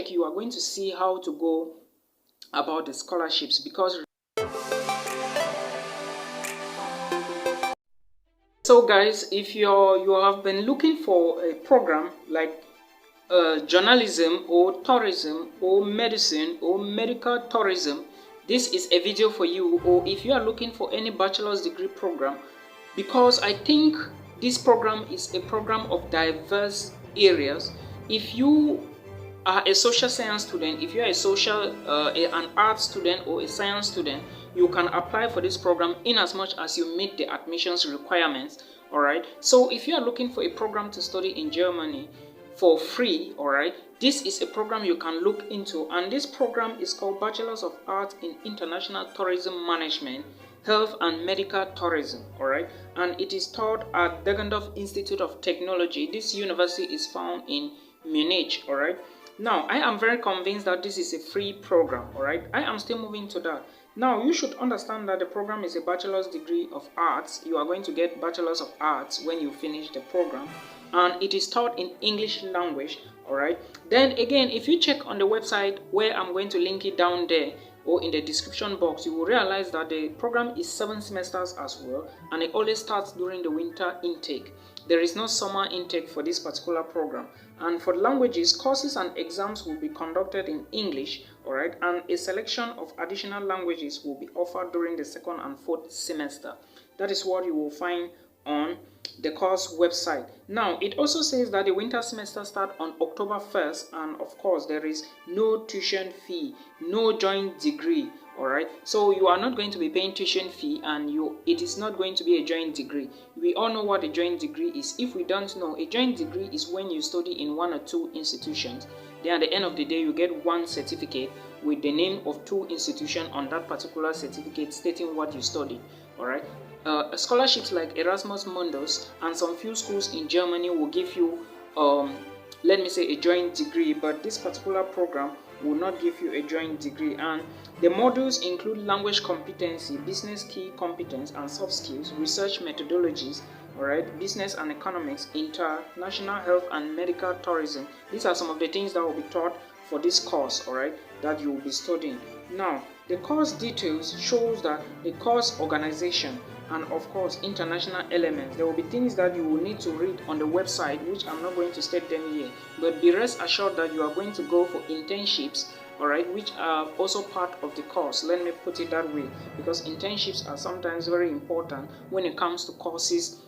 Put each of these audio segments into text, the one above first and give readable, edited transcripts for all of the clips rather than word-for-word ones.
you are going to see how to go about the scholarships, because so guys, if you have been looking for a program like journalism or tourism or medicine or medical tourism, this is a video for you. Or if you are looking for any bachelor's degree program, because I think this program is a program of diverse areas. If you are a social science student, if you are a social an art student or a science student, you can apply for this program in as much as you meet the admissions requirements. All right, so if you are looking for a program to study in Germany for free, all right, this is a program you can look into, and this program is called Bachelors of Arts in International Tourism Management, Health and Medical Tourism. All right, and it is taught at Deggendorf Institute of Technology. This university is found in Munich. All right, now I am very convinced that this is a free program. All right, I am still moving to that. Now you should understand that the program is a bachelor's degree of arts. You are going to get bachelor's of arts when you finish the program, and it is taught in English language. All right, then again, if you check on the website where I'm going to link it down there or in the description box, you will realize that the program is 7 semesters as well, and it only starts during the winter intake. There is no summer intake for this particular program. And for languages, courses and exams will be conducted in English, all right, and a selection of additional languages will be offered during the 2nd and 4th semester. That is what you will find on the course website. Now, it also says that the winter semester starts on October 1st, and of course, there is no tuition fee, no joint degree. All right, so you are not going to be paying tuition fee, and it is not going to be a joint degree. We all know what a joint degree is. If we don't know, a joint degree is when you study in 1 or 2 institutions. Then at the end of the day, you get one certificate with the name of 2 institutions on that particular certificate stating what you studied. All right, scholarships like Erasmus Mundus and some few schools in Germany will give you let me say a joint degree, but this particular program will not give you a joint degree. And the modules include language competency, business key competence and soft skills, research methodologies, all right, business and economics, international health and medical tourism. These are some of the things that will be taught for this course, all right, that you will be studying. Now, the course details shows that the course organization and of course international elements. There will be things that you will need to read on the website, which I'm not going to state them here, but be rest assured that you are going to go for internships, all right, which are also part of the course. Let me put it that way, because internships are sometimes very important when it comes to courses,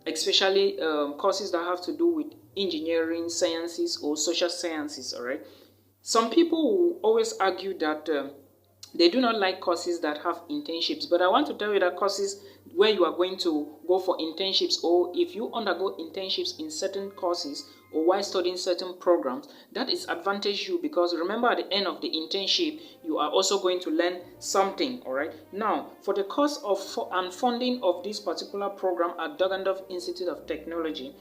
especially courses that have to do with engineering, sciences or social sciences. All right, some people will always argue that they do not like courses that have internships, but I want to tell you that courses where you are going to go for internships, or if you undergo internships in certain courses or while studying certain programs, that is advantage you, because remember at the end of the internship you are also going to learn something. All right, now for the cost of and funding of this particular program at Deggendorf Institute of Technology,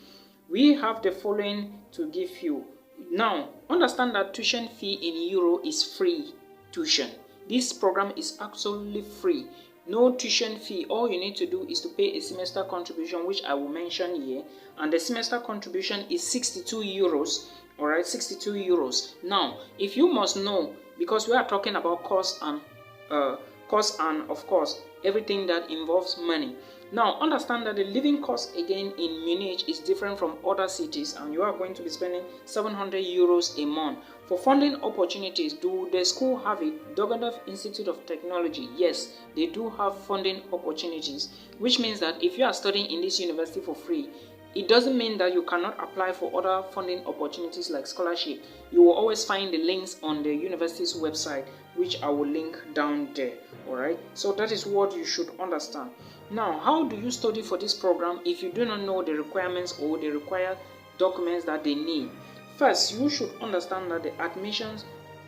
we have the following to give you. Now understand that tuition fee in euro is free tuition. This program is absolutely free, no tuition fee. All you need to do is to pay a semester contribution, which I will mention here, and the semester contribution is 62 euros. All right, 62 euros. Now, if you must know, because we are talking about cost and of course everything that involves money. Now understand that the living cost again in Munich is different from other cities, and you are going to be spending 700 euros a month. For funding opportunities, do the school have it? Deggendorf Institute of Technology, yes, they do have funding opportunities, which means that if you are studying in this university for free, it doesn't mean that you cannot apply for other funding opportunities like scholarship. You will always find the links on the university's website, which I will link down there. All right, so that is what you should understand. Now, how do you study for this program if you do not know the requirements or the required documents that they need? First, you should understand that the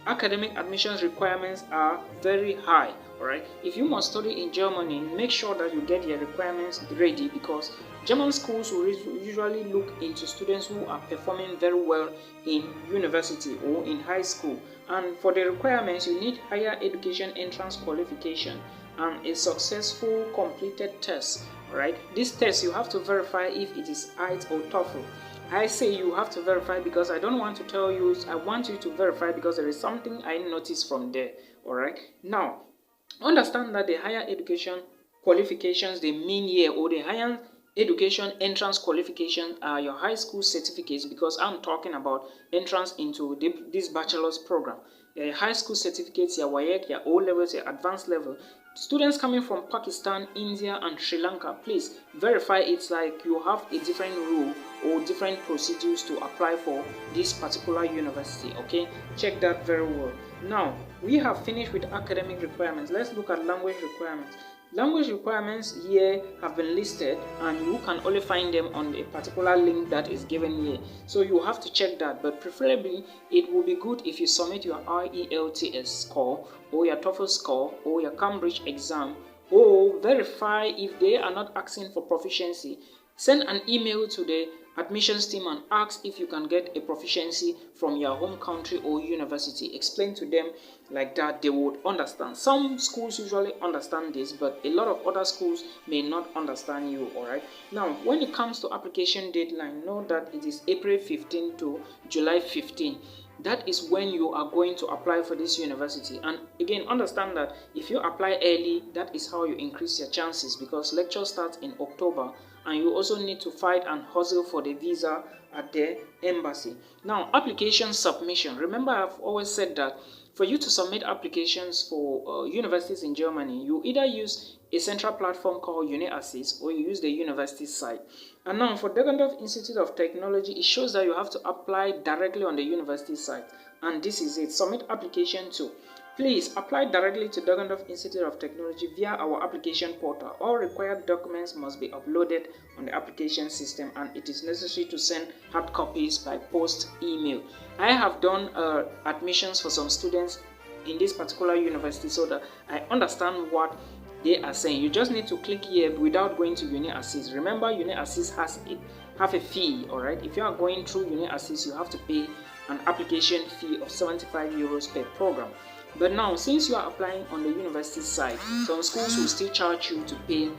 academic admissions requirements are very high. All right, if you must study in Germany, make sure that you get your requirements ready, because German schools will usually look into students who are performing very well in university or in high school. And for the requirements, you need higher education entrance qualification and a successful completed test. All right, this test you have to verify if it is IELTS or TOEFL. I say you have to verify because I don't want to tell you, I want you to verify because there is something I noticed from there. Alright, now understand that the higher education qualifications they mean here, or the higher education entrance qualifications, are your high school certificates, because I'm talking about entrance into this bachelor's program. Your high school certificates, your WAEC, your O levels, your advanced level. Students coming from Pakistan, India and Sri Lanka, please verify it's like you have a different rule or different procedures to apply for this particular university. Okay, check that very well. Now we have finished with academic requirements. Let's look at language requirements. Language requirements here have been listed, and you can only find them on a particular link that is given here. So you have to check that, but preferably it will be good if you submit your IELTS score or your TOEFL score or your Cambridge exam, or verify if they are not asking for proficiency. Send an email to the admissions team and ask if you can get a proficiency from your home country or university. Explain to them like that, they would understand. Some schools usually understand this, but a lot of other schools may not understand you. Alright, now when it comes to application deadline, know that it is April 15 to July 15. That is when you are going to apply for this university. And again, understand that if you apply early, that is how you increase your chances, because lecture starts in October and you also need to fight and hustle for the visa at the embassy. Now, application submission. Remember, I've always said that for you to submit applications for universities in Germany, you either use a central platform called UniAssist or you use the university site. And now for Deggendorf Institute of Technology, it shows that you have to apply directly on the university site. And this is it. Submit application to. Please apply directly to Deggendorf Institute of Technology via our application portal. All required documents must be uploaded on the application system, and it is necessary to send hard copies by post email. I have done admissions for some students in this particular university so that I understand what they are saying. You just need to click here without going to UniAssist. Remember, UniAssist have a fee. All right, if you are going through UniAssist, you have to pay an application fee of 75 euros per program. But now, since you are applying on the university side, some schools will still charge you to pay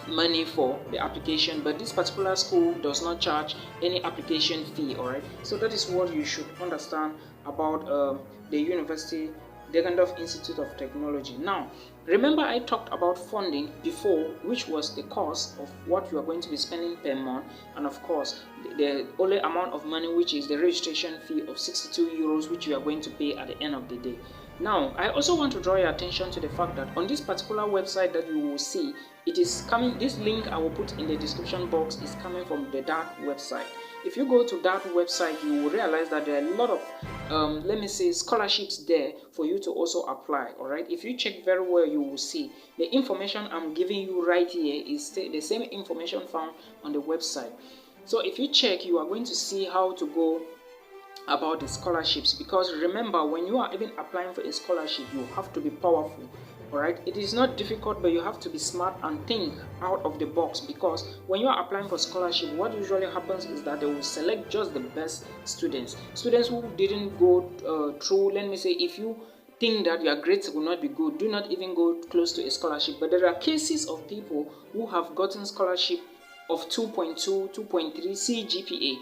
money for the application, but this particular school does not charge any application fee. All right, so that is what you should understand about the university Deggendorf Institute of Technology. Now, remember I talked about funding before, which was the cost of what you are going to be spending per month, and of course the only amount of money, which is the registration fee of 62 euros, which you are going to pay at the end of the day. Now, I also want to draw your attention to the fact that on this particular website that you will see, it is coming, this link I will put in the description box is coming from the DART website. If you go to that website, you will realize that there are a lot of, let me say, scholarships there for you to also apply. All right, if you check very well, you will see the information I'm giving you right here is the same information found on the website. So if you check, you are going to see how to go about the scholarships, because remember, when you are even applying for a scholarship, you have to be powerful. All right, it is not difficult, but you have to be smart and think out of the box, because when you are applying for scholarship, what usually happens is that they will select just the best students who didn't go through, let me say, if you think that your grades will not be good, do not even go close to a scholarship. But there are cases of people who have gotten scholarship of 2.2, 2.3 CGPA.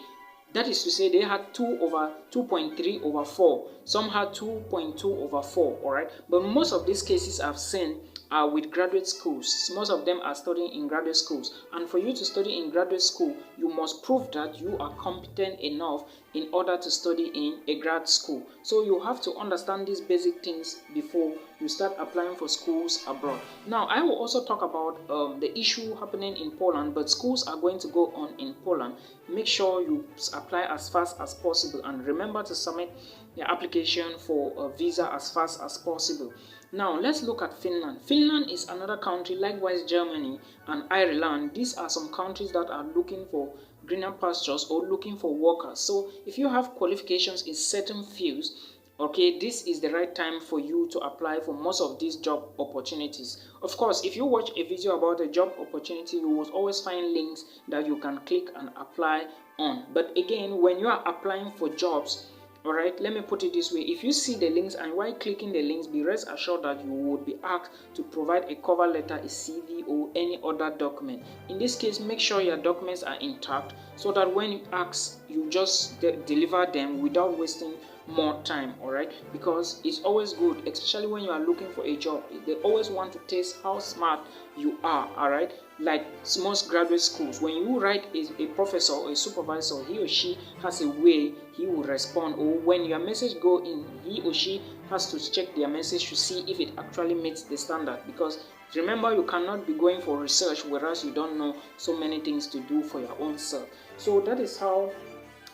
That is to say, they had 2.3 over 4. Some had 2.2 over 4, alright? But most of these cases I've seen are with graduate schools. Most of them are studying in graduate schools. And for you to study in graduate school, you must prove that you are competent enough in order to study in a grad school. So you have to understand these basic things before you start applying for schools abroad. Now, I will also talk about the issue happening in Poland, but schools are going to go on in Poland. Make sure you apply as fast as possible, and remember to submit your application for a visa as fast as possible. Now, let's look at Finland. Finland is another country, likewise Germany and Ireland. These are some countries that are looking for greener pastures or looking for workers. So if you have qualifications in certain fields, okay, this is the right time for you to apply for most of these job opportunities. Of course, if you watch a video about a job opportunity, you will always find links that you can click and apply on. But again, when you are applying for jobs, Alright, let me put it this way. If you see the links and while clicking the links, be rest assured that you would be asked to provide a cover letter, a CV, or any other document. In this case, make sure your documents are intact so that when you ask, you just deliver them without wasting more time. Alright, because it's always good, especially when you are looking for a job. They always want to test how smart you are. Alright, like most graduate schools, when you write a professor or a supervisor, he or she has a way he will respond, or when your message go in, he or she has to check their message to see if it actually meets the standard. Because remember, you cannot be going for research whereas you don't know so many things to do for your own self. So that is how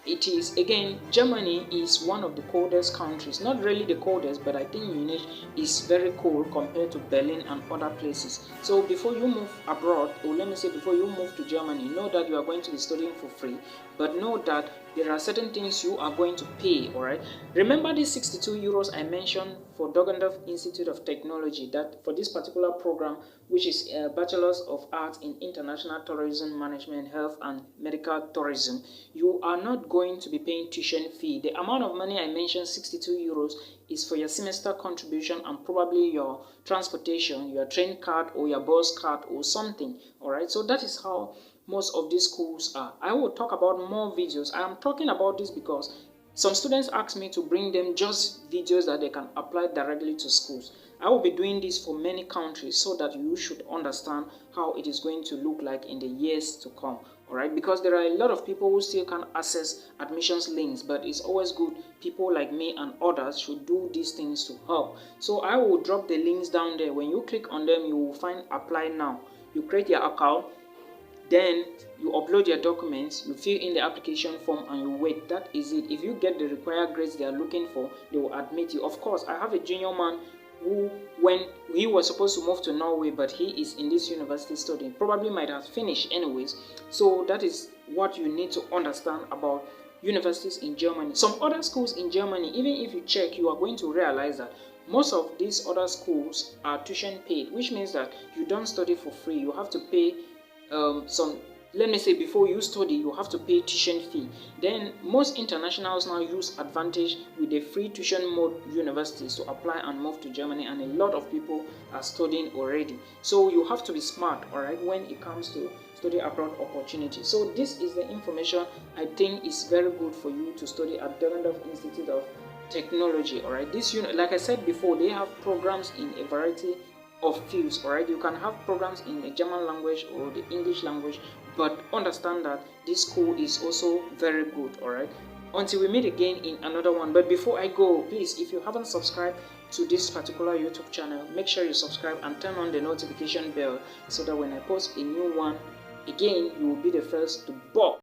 it is. Again, Germany is one of the coldest countries. Not really the coldest, but I think Munich is very cold compared to Berlin and other places. So before you move abroad, or let me say before you move to Germany, know that you are going to be studying for free, but know that there are certain things you are going to pay. Alright, remember these 62 euros I mentioned for Deggendorf Institute of Technology, that for this particular program, which is a Bachelor's of Arts in International Tourism Management, Health and Medical Tourism, you are not going to be paying tuition fee. The amount of money I mentioned, 62 euros, is for your semester contribution and probably your transportation, your train card or your bus card or something. Alright, so that is how most of these schools are. I will talk about more videos. I am talking about this because some students ask me to bring them just videos that they can apply directly to schools. I will be doing this for many countries so that you should understand how it is going to look like in the years to come. Alright, because there are a lot of people who still can access admissions links, but it's always good people like me and others should do these things to help. So I will drop the links down there. When you click on them, you will find apply now. You create your account, then you upload your documents, you fill in the application form and you wait. That is it. If you get the required grades they are looking for, they will admit you. Of course, I have a junior man who, when he was supposed to move to Norway, but he is in this university studying, probably might have finished anyways. So that is what you need to understand about universities in Germany. Some other schools in Germany, even if you check, you are going to realize that most of these other schools are tuition paid, which means that you don't study for free. You have to pay let me say, before you study, you have to pay tuition fee. Then most internationals now use advantage with the free tuition mode universities to apply and move to Germany, and a lot of people are studying already. So you have to be smart, alright, when it comes to study abroad opportunity. So this is the information I think is very good for you to study at Deggendorf Institute of Technology. Alright, this unit, like I said before, they have programs in a variety of fields. Alright, you can have programs in the German language or the English language, but understand that this school is also very good. Alright, until we meet again in another one. But before I go, please, if you haven't subscribed to this particular YouTube channel, make sure you subscribe and turn on the notification bell so that when I post a new one again, you will be the first to book.